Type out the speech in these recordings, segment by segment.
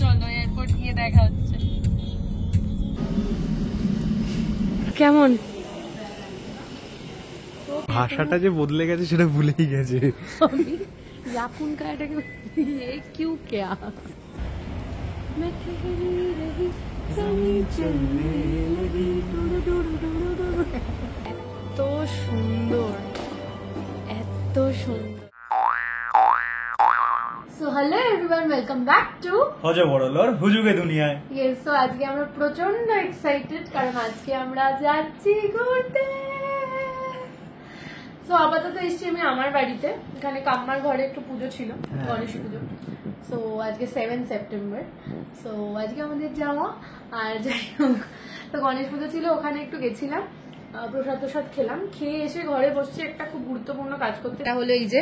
চলো এয়ারপোর্ট গিয়ে দেখা হচ্ছে। কেমন ভাষাটা যে বদলে গেছে সেটা ভুলেই গেছে। याकुन का ये क्यों क्या मैं ठहरी रही कहीं चलने लगी এত সুন্দর এত সুন্দর। So hello everyone, welcome back to হজে বড়লোর হুজুগে দুনিয়ায়। ইয়েস, সো আজকে আমরা প্রচন্ড এক্সাইটেড কারণ আজকে আমরা যাচ্ছি ঘুরতে। তো আপাতত এসছি আমি আমার বাড়িতে, এখানে কাম্মার ঘরে একটু পুজো ছিল, গণেশ পুজো। সো আজকে 7 সেপ্টেম্বর, সো আজকে আমাদের যাওয়া। আর যাই হোক, তো গণেশ পুজো ছিল, ওখানে একটু গেছিলাম, প্রসাদ খেলাম, খেয়ে এসে ঘরে বসছি একটা খুব গুরুত্বপূর্ণ কাজ করতে। এটা হলো এই যে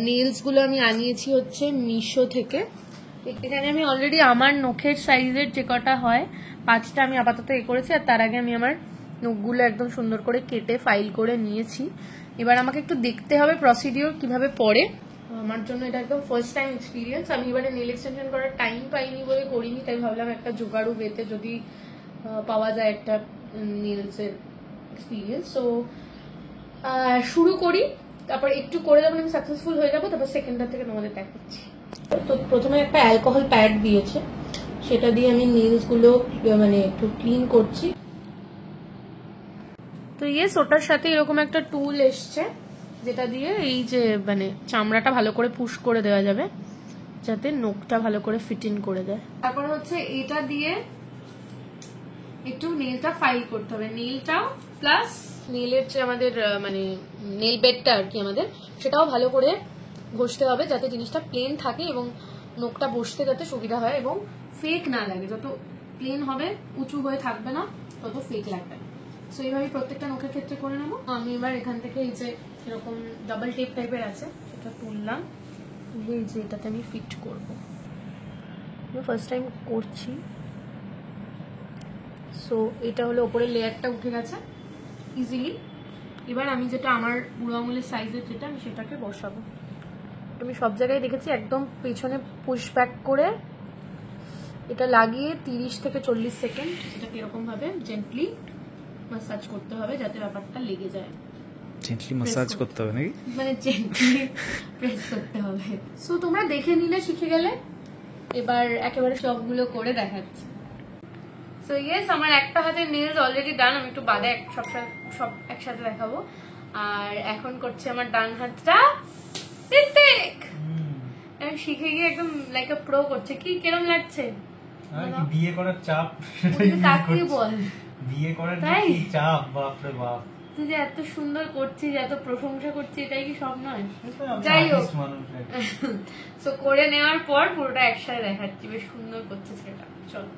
নেলস গুলো আমি আনিয়েছি হচ্ছে মিশো থেকে। এখানে আমি অলরেডি আমার নখের সাইজের যে কটা হয় 5টা আমি আপাতত করেছি, আর তার আগে আমি আমার নখগুলো একদম সুন্দর করে কেটে ফাইল করে নিয়েছি। এবার আমাকে একটু দেখতে হবে প্রসিডিওর কিভাবে পড়ে, আমার জন্য এটা একদম ফার্স্ট টাইম এক্সপিরিয়েন্স। আমি এবারে নেল এক্সটেনশন করার টাইম পাইনি বলে করিনি, তাই ভাবলাম একটা জোগাড়ু বেতে যদি পাওয়া যায় একটা নেলসের এক্সপিরিয়েন্স। সো শুরু করি, তারপর একটু করে যখন আমি সাকসেসফুল হয়ে যাবো তারপর সেকেন্ডটা থেকে তোমাদের দেখাচ্ছি। তো প্রথমে একটা অ্যালকোহল প্যাড দিয়েছে, সেটা দিয়ে আমি নেলস গুলো মানে একটু ক্লিন করছি। তো ইয়েস, ওটার সাথে এরকম একটা টুল এসছে যেটা দিয়ে এই যে মানে চামড়াটা ভালো করে পুশ করে দেওয়া যাবে যাতে নখটা ভালো করে ফিট ইন করে দেয়। তারপর হচ্ছে এটা দিয়ে একটু নেলটা ফাইল করতে হবে, নেলটাও প্লাস নেলের যে আমাদের মানে নেল বেডটা আর কি আমাদের, সেটাও ভালো করে ঘষতে হবে যাতে জিনিসটা প্লেন থাকে এবং নখটা বসতে যাতে সুবিধা হয় এবং ফেক না লাগে। যত প্লেন হবে উঁচু হয়ে থাকবে না তত ফেক লাগবে। সো এইভাবে প্রত্যেকটা নখের ক্ষেত্রে করে নেবো। আমি এবার এখান থেকে এই যে এরকম ডাবল টেপ টাইপের আছে সেটা তুললাম, তুলে এই যে এটাতে আমি ফিট করবো, ফার্স্ট টাইম করছি। সো এটা হলো ওপরের লেয়ারটা উঠে গেছে ইজিলি। এবার আমি যেটা আমার বুড়ো আঙুলের সাইজের যেটা আমি সেটাকে বসাবো। আমি সব জায়গায় দেখেছি একদম পেছনে পুশ ব্যাক করে এটা লাগিয়ে 30 থেকে 40 সেকেন্ড এটাকে এরকম ভাবে জেন্টলি মাসাজ করতে হবে যাতে ব্যাপারটা লেগে যায়। জেন্টলি মাসাজ করতে হবে নাকি? মানে জেন্টলি প্রেস করতে হবে। সো তোমরা দেখে নিলে শিখে গেলে, এবার একেবারে সবগুলো করে দেখাচ্ছি। সো ইয়েস, আমার একটা হাতের নেলস অলরেডি ডান, আমি একটু বাদে সব একসাথে দেখাবো। আর এখন করছে আমার ডান হাতটা টিক। আমি শিখে গিয়ে একদম লাইক আ প্রো করছে। কি কেরম লাগছে? বিয়ে করার চাপ, তাকে বল বিয়ে করার কি চাপ, বাপ রে বাপ। তুই যে এত সুন্দর করছিস, এত প্রশংসা করছিস, এটাই কি সব নয়? যাই হোক, সো করে নেওয়ার পর পুরোটা একসাথে দেখাচ্ছি, বেশ সুন্দর করছিস সেটা। চলো,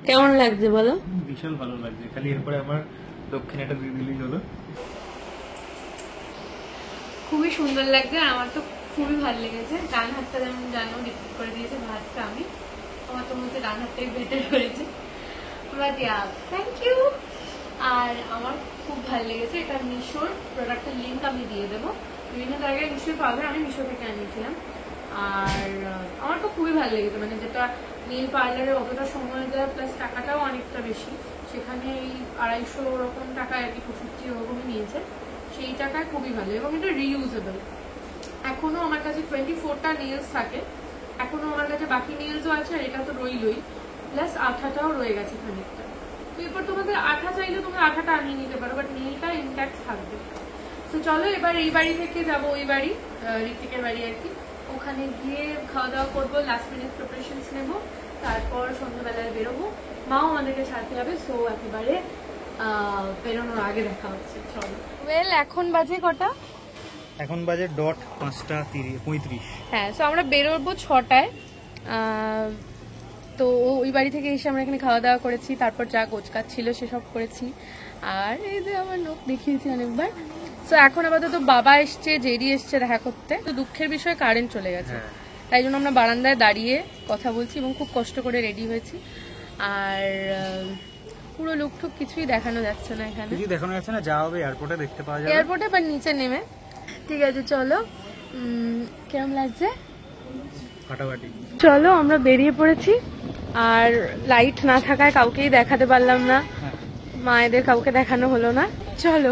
কেমন লাগছে বলো? বিশাল ভালো লাগছে, খালি এরপরে আমার দক্ষিণাটা দিয়ে দিলেই হলো। খুবই সুন্দর লাগছে, আর আমার তো খুবই ভালো লেগেছে। ডান হাতটা যেমন জানো রিপিট করে দিয়েছে ভাতটা, আমি আমার তো মধ্যে ডান হাতটাই বেটার হয়েছে, বাট ইয়া থ্যাংক ইউ। আর আমার খুব ভালো লেগেছে, এটা মিশোর প্রোডাক্টের লিঙ্ক আমি দিয়ে দেবো, বিভিন্ন জায়গায় নিশ্চয়ই পাবে, আমি মিশো থেকে আনিয়েছিলাম। আর আমার তো খুবই ভালো লেগেছে, মানে যেটা নেল পার্লারে অতটা সময় দেয় প্লাস টাকাটাও অনেকটা বেশি, সেখানে এই 250 ওরকম টাকা আর কি, 250 ওরকমই নিয়েছে, সেই টাকায় খুবই ভালো এবং এটা রিইউজেবল। এখনো আমার কাছে 24টা নেলস থাকে, এখনো আমার কাছে বাকি নেলসও আছে, আর এটা তো রইলই, প্লাস আঠাটাও রয়ে গেছে খানিকটা। তো এরপর তোমাদের আঠা চাইলে তোমরা আঠাটা আনিয়ে নিতে পারো, বাট নেলটা ইনট্যাক্ট থাকবে। তো চলো এবার এই বাড়ি থেকে যাবো ওই বাড়ি, ঋত্বিকের বাড়ি আর কি, ওখানে গিয়ে খাওয়া দাওয়া করবো, লাস্ট মিনিট প্রিপারেশনস নেবো, তারপর সন্ধ্যাবেলায় বেরোবো, মাও আমাদেরকে ছাড়তে হবে। সো একেবারে বেরোনোর আগে দেখা হচ্ছে, চলো। ওয়েল, এখন বাজে কটা? এখন বাজে ডট 5:35। হ্যাঁ, সো আমরা বেরোবো 6টায়। তো ওই বাড়ি থেকে এসে আমরা এখানে খাওয়া দাওয়া করেছি, তারপর যা গোছকাজ ছিল সেসব করেছি, আর এই যে আমার নখ দেখিয়েছি অনেকবার। তো এখন আপাতত বাবা এসছে, জেরি এসছে দেখা করতে। তো দুঃখের বিষয়ে কারেন্ট চলে গেছে, তাই জন্য আমরা বারান্দায় দাঁড়িয়ে কথা বলছি এবং খুব কষ্ট করে রেডি হয়েছি। আর পুরো লুক টুক কিছুই দেখানো যাচ্ছে না এখানে, কিছুই দেখানো যাচ্ছে না, যা হবে এয়ারপোর্টে দেখতে পাওয়া যাবে, এয়ারপোর্টে বা নিচে নেমে। ঠিক আছে চলো, কেমন লাগছে? ফাটাফাটি। চলো আমরা বেরিয়ে পড়েছি, আর লাইট না থাকায় কাউকেই দেখাতে পারলাম না, মায়েদের কাউকে দেখানো হলো না। চলো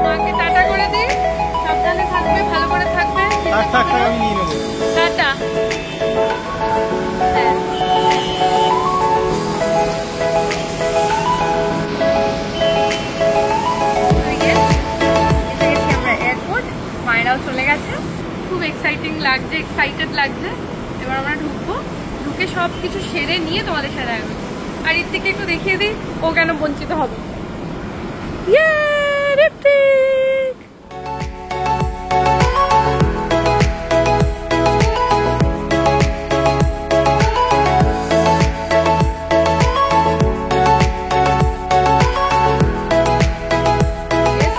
মাকে টাটা করে দিই, সাবধানে থাকবে, ভালো করে থাকবে। আমি নিয়ে নেবো। টাটা। হ্যাঁ। মায়েরাও চলে গেছে, খুব এক্সাইটিং লাগছে, এক্সাইটেড লাগছে। এবার আমরা ঢুকবো, ঢুকে সব কিছু সেরে নিয়ে তোমাদের সাথে আসবে। আর এর থেকে একটু দেখিয়ে দিই ও কেন বঞ্চিত হবে। ঋত্বিক!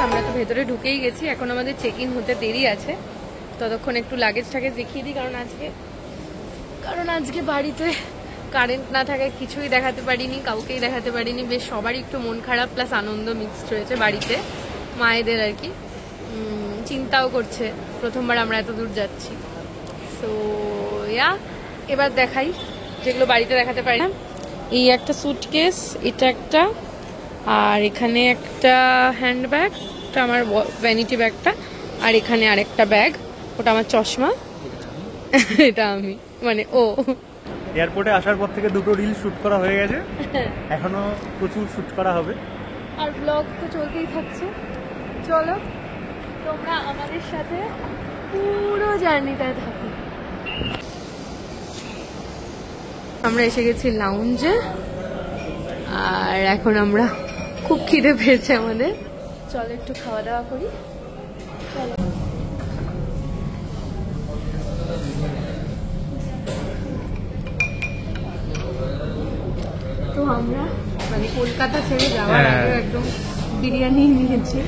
আমরা তো ভেতরে ঢুকেই গেছি, এখন আমাদের চেক ইন হতে দেরি আছে। ততক্ষণ একটু লাগেজ টাগেজ দেখিয়ে দিই, কারণ আজকে বাড়িতে কারেন্ট না থাকায় কিছুই দেখাতে পারিনি, কাউকেই দেখাতে পারিনি। বেশ সবারই একটু মন খারাপ প্লাস আনন্দ মিক্সড হয়েছে বাড়িতে, মায়েদের আর কি। চিন্তাও করছে, প্রথমবার আমরা এত দূর যাচ্ছি। সো এবার দেখাই যেগুলো বাড়িতে দেখাতে পারি না। এই একটা সুটকেস, এটা একটা, আর এখানে একটা হ্যান্ডব্যাগ, ওটা আমার ভ্যানিটি ব্যাগটা, আর এখানে আরেকটা ব্যাগ, ওটা আমার চশমা, এটা আমি মানে ও। এয়ারপোর্টে আসার পর থেকে 2টো রিল শুট করা হয়ে গেছে, এখনো প্রচুর শুট করা হবে, আর ব্লগ তো চলতেই থাকছে। চলো তোমরা আমাদের সাথে পুরো জার্নিটায় থাকো। আমরা এসে গেছি লাউঞ্জে, আর এখন আমরা খুব খিদে পেয়েছে আমাদের, চলো একটু খাওয়া দাওয়া করি। চলো। তো আমরা মানে কলকাতা ছেড়ে যাওয়ার আগে একদম বিরিয়ানি নিয়েছি,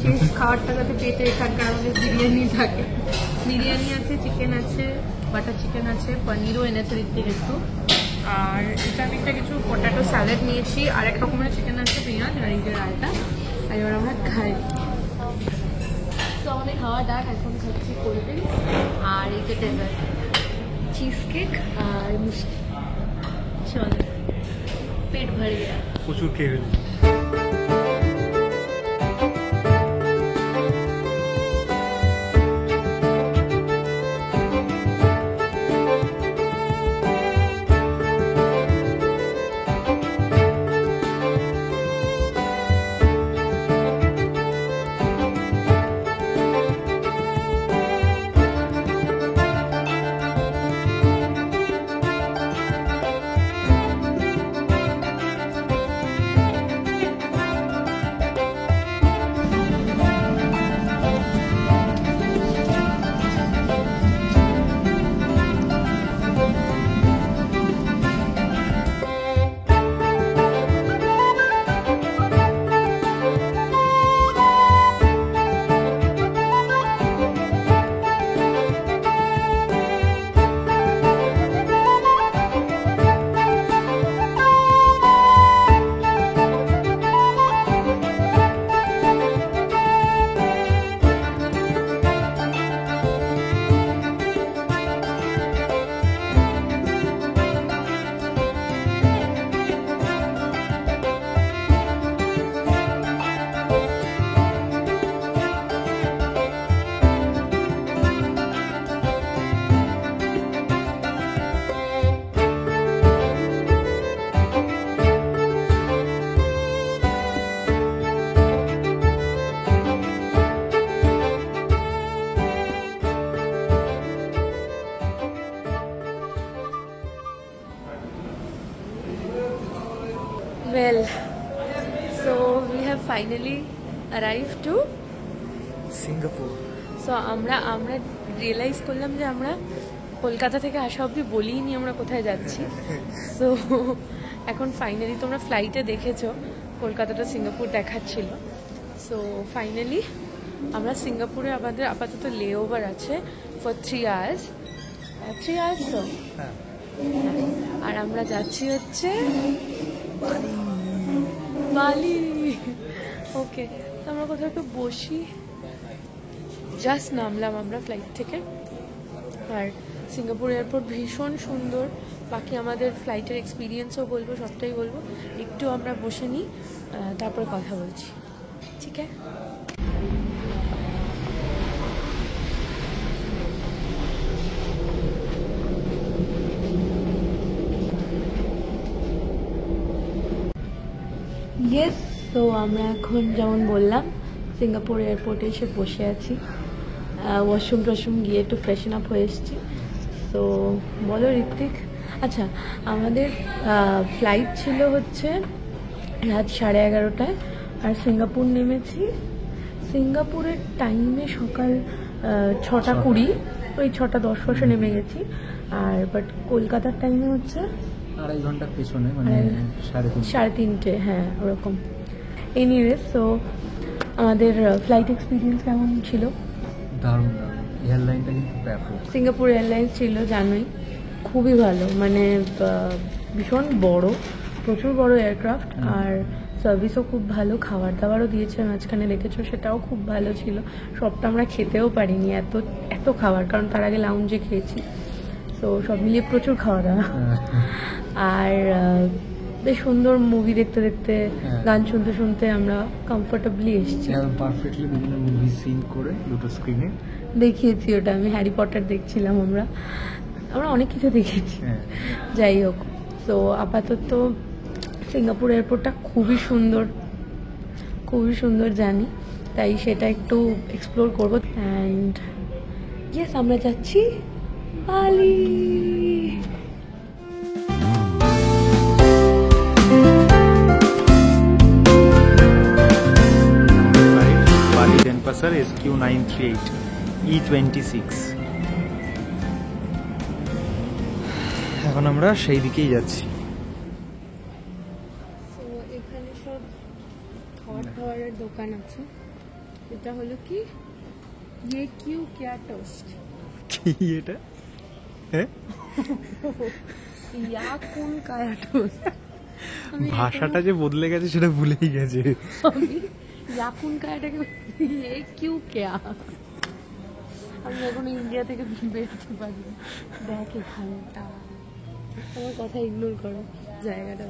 শেষ খাওয়ার টাকাতে পেটে এখানকার আমাদের বিরিয়ানি থাকে। বিরিয়ানি আছে, চিকেন আছে, বাটার চিকেন আছে, পনিরও এনেছে ঋত্বিক একটু, আর এটা আমি একটা কিছু পটাটো স্যালাড নিয়েছি, আর এক রকমের চিকেন আছে, পেঁয়াজ আর এই যে রায়তা, আর এবার আমরা খাই। তো আমাদের খাওয়া দাক, এখন খাচ্ছি কোল্ড ড্রিঙ্ক আর এই যে ডেজার্ট, চিজ কেক আর মিষ্টি। চলো পেট ভরে গেল, প্রচুর খেয়ে ফেলি। Well, so we have finally arrived to Singapore. So আমরা রিয়েলাইজ করলাম যে আমরা কলকাতা থেকে আসা অবধি বলিনি আমরা কোথায় যাচ্ছি। সো এখন ফাইনালি তোমরা ফ্লাইটে দেখেছো, কলকাতাটা সিঙ্গাপুর দেখাচ্ছিল। সো ফাইনালি আমরা সিঙ্গাপুরে আমাদের আপাতত লে ওভার আছে ফর 3 আওয়ার্স। 3 আওয়ার্স তো, আর আমরা যাচ্ছি হচ্ছে বালি। ওকে, তো আমরা কোথাও একটু বসি। জাস্ট নামলাম আমরা ফ্লাইট থেকে। আর সিঙ্গাপুর এয়ারপোর্ট ভীষণ সুন্দর, বাকি আমাদের ফ্লাইটের এক্সপিরিয়েন্সও বলবো, সবটাই বলবো। একটু আমরা বসে নিই, তারপরে কথা বলছি, ঠিক আছে? ইয়েস, তো আমরা এখন যেমন বললাম সিঙ্গাপুর এয়ারপোর্টে এসে বসে আছি। ওয়াশরুম টশরুম গিয়ে একটু ফ্রেশন আপ হয়ে এসেছি। তো বলো ঋত্বিক। আচ্ছা, আমাদের ফ্লাইট ছিল হচ্ছে রাত 11:30টায়, আর সিঙ্গাপুর নেমেছি সিঙ্গাপুরের টাইমে সকাল 6:20, ওই 6:10 নেমে গেছি। আর বাট কলকাতার টাইমে হচ্ছে 2.5 ঘন্টা পেছনে, মানে 3:30। হ্যাঁ ওরকম। এনিওয়েজ, তো আমাদের ফ্লাইট এক্সপিরিয়েন্স কেমন ছিল? দারুণ। এয়ারলাইনটা কিন্তু ব্যাপক। সিঙ্গাপুর এয়ারলাইন্স ছিল জানোই, খুবই ভালো, মানে ভীষণ বড়, প্রচুর বড় এয়ারক্রাফট। আর সার্ভিসও খুব ভালো, খাবার দাবারও দিয়েছে মাঝখানে, দেখেছো, সেটাও খুব ভালো ছিল। সবটা আমরা খেতেও পারিনি, এত এত খাবার, কারণ তার আগে লাউঞ্জে খেয়েছি। তো সব মিলিয়ে প্রচুর খাওয়া দাওয়া। আর বেশ সুন্দর মুভি দেখতে দেখতে, গান শুনতে শুনতে আমরা কমফোর্টেবলি এসেছি। পারফেক্টলি বিভিন্ন মুভি সিন করে দুটো স্ক্রিনে দেখিয়েছি। ওটা আমি হ্যারি পটার দেখছিলাম। আমরা অনেক কিছু দেখেছি। যাই হোক, তো আপাতত সিঙ্গাপুর এয়ারপোর্টটা খুবই সুন্দর জানি, তাই সেটা একটু এক্সপ্লোর করবো। অ্যান্ড ইয়েস, আমরা যাচ্ছি বালি। বালি ডেনপাসার SQ938 E26। এখন আমরা সেই দিকেই যাচ্ছি। তো এখানে সব খাওয়ার দোকান আছে। এটা হলো কি, ये क्यों क्या टोस्ट, কি এটা? হ্যাঁ, ইয়া কোন কায়া টোস্ট। ভাষাটা যে বদলে গেছে সেটা ভুলেই গেছে। আমি ইয়াকুন কায়াটাকে ये क्यों क्या, আমি এখনো ইন্ডিয়া থেকে বেরোতে পারি। দেখ এখানটা, আমার কথা ইগনোর করো, জায়গাটা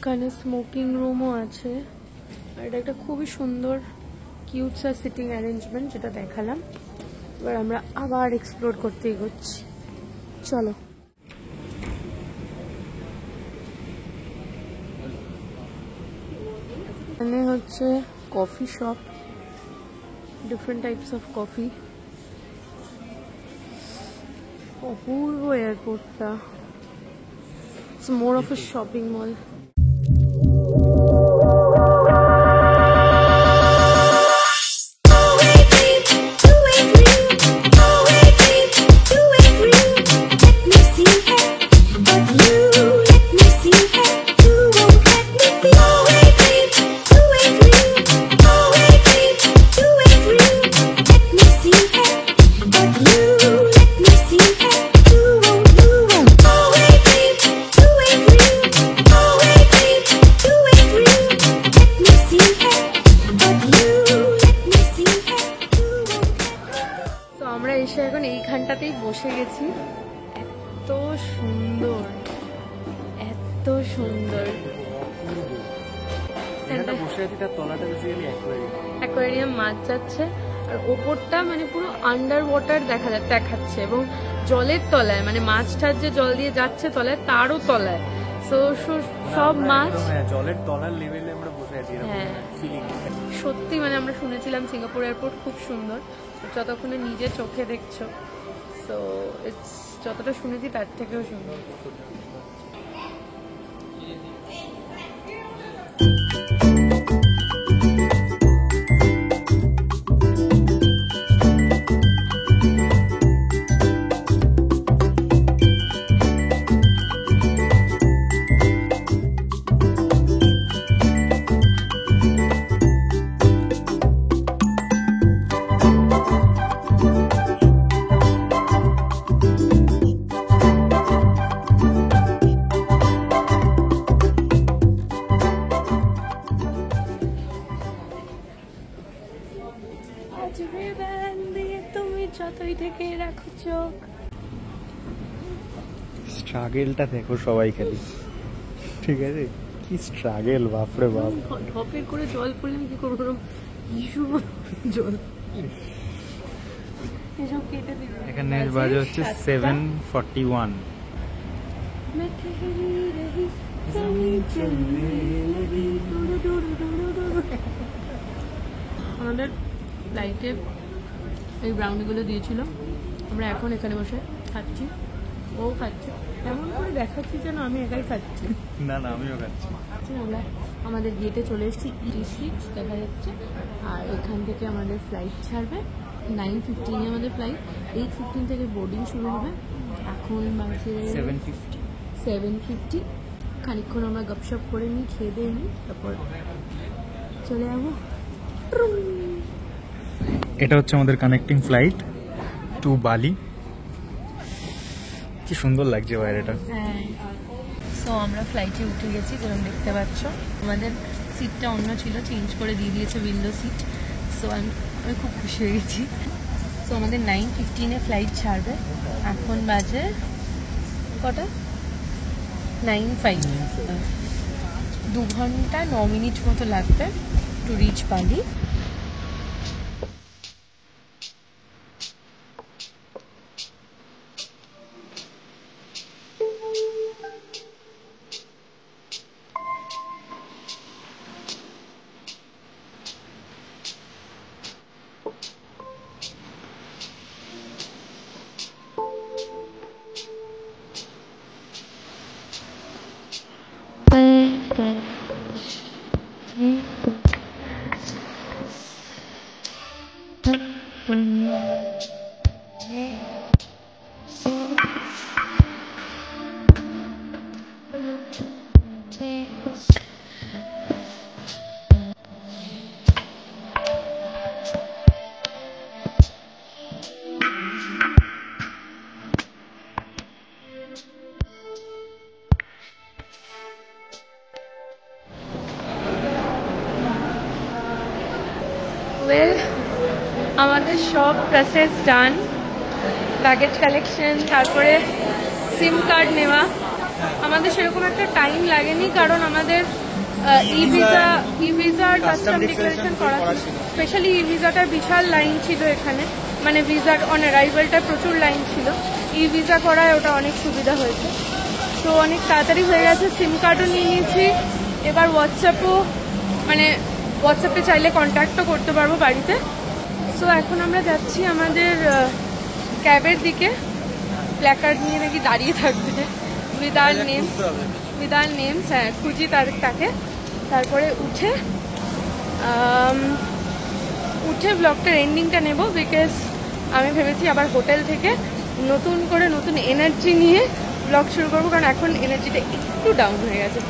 এখানে স্মোকিং রুমও আছে। আর এটা একটা খুবই সুন্দর কিউট সা সিটিং অ্যারেঞ্জমেন্ট, যেটা দেখালাম। এবার আমরা আবার এক্সপ্লোর করতে এগোচ্ছি, চলো। এখানে হচ্ছে coffee shop, different types of coffee. অপূর্ব এয়ারপোর্টটা, it's more of a shopping mall. এখন এইখানটাতেই বসে গেছি। এত সুন্দর, এত সুন্দর। অ্যাকোয়ারিয়াম, মাছ যাচ্ছে, আর ওপরটা মানে পুরো আন্ডার ওয়াটার দেখাচ্ছে, এবং জলের তলায়, মানে মাছটার যে জল দিয়ে যাচ্ছে তলায়, তারও তলায় সব মাছ, জলের তলার লেভেলে আমরা বসে আছি। হ্যাঁ, সত্যি, মানে আমরা শুনেছিলাম সিঙ্গাপুর এয়ারপোর্ট খুব সুন্দর, যতক্ষণে নিজে চোখে দেখছো, তো ইটস, যতটা শুনেছি তার থেকেও সুন্দর। রিবন দিয়ে তুমি যতই ঢেকে রাখো চোখ। স্ট্রাগেলটা দেখো সবাই খালি, ঠিক আছে? কি স্ট্রাগেল, বাপরে বাপ। ঢপের করে জল পড়লে কি করবো, ইস্যু জল এসব কেটে দিবে। এখানে বাজে হচ্ছে 7:41। আমাদের ফ্লাইটে এই ব্রাউনিগুলো দিয়েছিল, আমরা এখন এখানে বসে খাচ্ছি, ও খাচ্ছে, এমন করে দেখাচ্ছি যেন আমি একাই খাচ্ছি। না না, আমিও খাচ্ছি। আমরা আমাদের গেটে চলে এসেছি, E6 দেখা যাচ্ছে, আর এখান থেকে আমাদের ফ্লাইট ছাড়বে 9:15 আমাদের ফ্লাইট, 8:15 থেকে বোর্ডিং শুরু হবে। এখন বাজে 7:50। খানিকক্ষণ আমরা গপশপ করে নিই, খেয়ে দিয়ে নিই, তারপর চলে যাবো। এটা হচ্ছে আমাদের কানেক্টিং ফ্লাইট টু বালি। কি সুন্দর লাগছে বাইরেটা। সো আমরা ফ্লাইটে উঠে গেছি, যেরকম দেখতে পাচ্ছ। আমাদের সিটটা অন্য ছিল, চেঞ্জ করে দিয়ে দিয়েছে উইন্ডো সিট। সো আমি খুব খুশি হয়ে গেছি। সো আমাদের 9:15 ফ্লাইট ছাড়বে। এখন বাজে কটা? 9:05। 2 ঘন্টা 9 মিনিট মতো লাগবে টু রিচ বালি। আমাদের সব প্রসেস ডান, ব্যাগেজ কালেকশন, তারপরে সিম কার্ড নেওয়া। আমাদের সেরকম একটা টাইম লাগেনি, কারণ আমাদের ই ভিসার কাস্টম ডিক্লারেশন করা ছিল। স্পেশালি ই ভিসাটার বিশাল লাইন ছিল এখানে, মানে ভিসার অন অ্যারাইভালটার প্রচুর লাইন ছিল। ই ভিসা করায় ওটা অনেক সুবিধা হয়েছে, তো অনেক তাড়াতাড়ি হয়ে গেছে। সিম কার্ডও নিয়ে নিয়েছি, এবার হোয়াটসঅ্যাপে চাইলে কন্ট্যাক্টও করতে পারবো বাড়িতে। সো এখন আমরা যাচ্ছি আমাদের ক্যাবের দিকে। প্ল্যাকার্ড নিয়ে নাকি দাঁড়িয়ে থাকবে উইথ আর নেমস, হ্যাঁ খুঁজি তাকে। তারপরে উঠে ব্লগটার এন্ডিংটা নেব, বিকজ আমি ভেবেছি আবার হোটেল থেকে নতুন এনার্জি নিয়ে ব্লগ শুরু করবো, কারণ এখন এনার্জিটা একটু ডাউন হয়ে গেছে।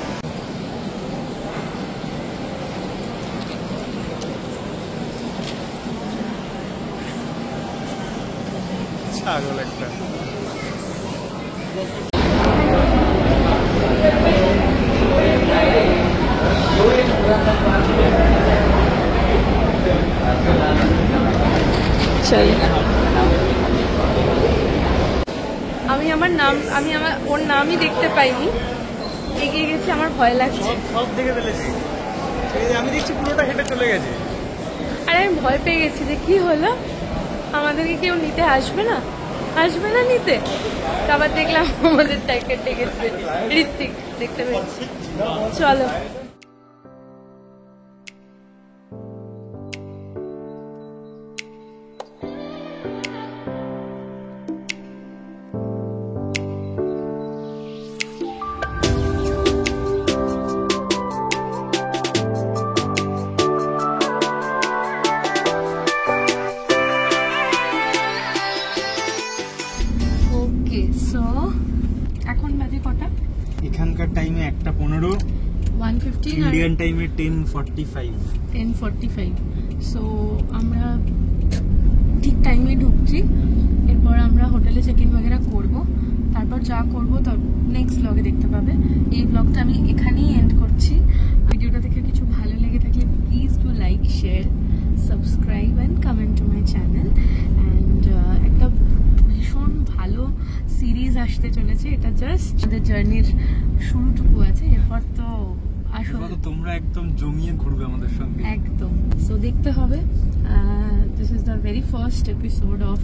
ছাগল একটা। ওর নামই দেখতে পাইনি, এগিয়ে গেছি, আমার ভয় লাগছে। সব দেখে ফেলেছি, আমি দেখছি পুরোটা হেঁটে চলে গেছে। আর আমি ভয় পেয়ে গেছি যে কি হলো, আমাদেরকে কেউ নিতে আসবে না নিতে। আবার দেখলাম আমাদের টাইকেট ডেকেছে ঋত্বিক, দেখতে পেয়েছি। চলো এখানকার টাইমে 1:15, 1:15, ইন্ডিয়ান টাইমে 10:45। সো আমরা ঠিক টাইমে ঢুকছি। এরপর আমরা হোটেলে চেক ইন বগেরা করবো, তারপর যা করবো তার নেক্সট ব্লগে দেখতে পাবে। এই ব্লগটা আমি এখানেই এন্ড করছি। ভিডিওটা দেখে কিছু ভালো লেগে থাকলে please do like, share, subscribe and comment to my channel. And একটা ভীষণ ভালো সিরিজ আসতে চলেছে, এটা জাস্ট দ্য জার্নির শুরুটুকু আছে, এরপর তো আসলে তোমরা একদম জমিয়ে ঘুরবে আমাদের সঙ্গে একদম। সো দেখতে হবে। This is the very first episode of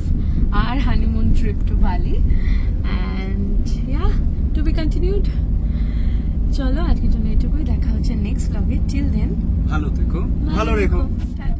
our honeymoon trip to Bali, and yeah to be continued. চলো আজকের জন্য এটুকুই, দেখা হচ্ছে নেক্সট ব্লগে। টিল দেন ভালো থেকো, ভালো রেখো। টাটা।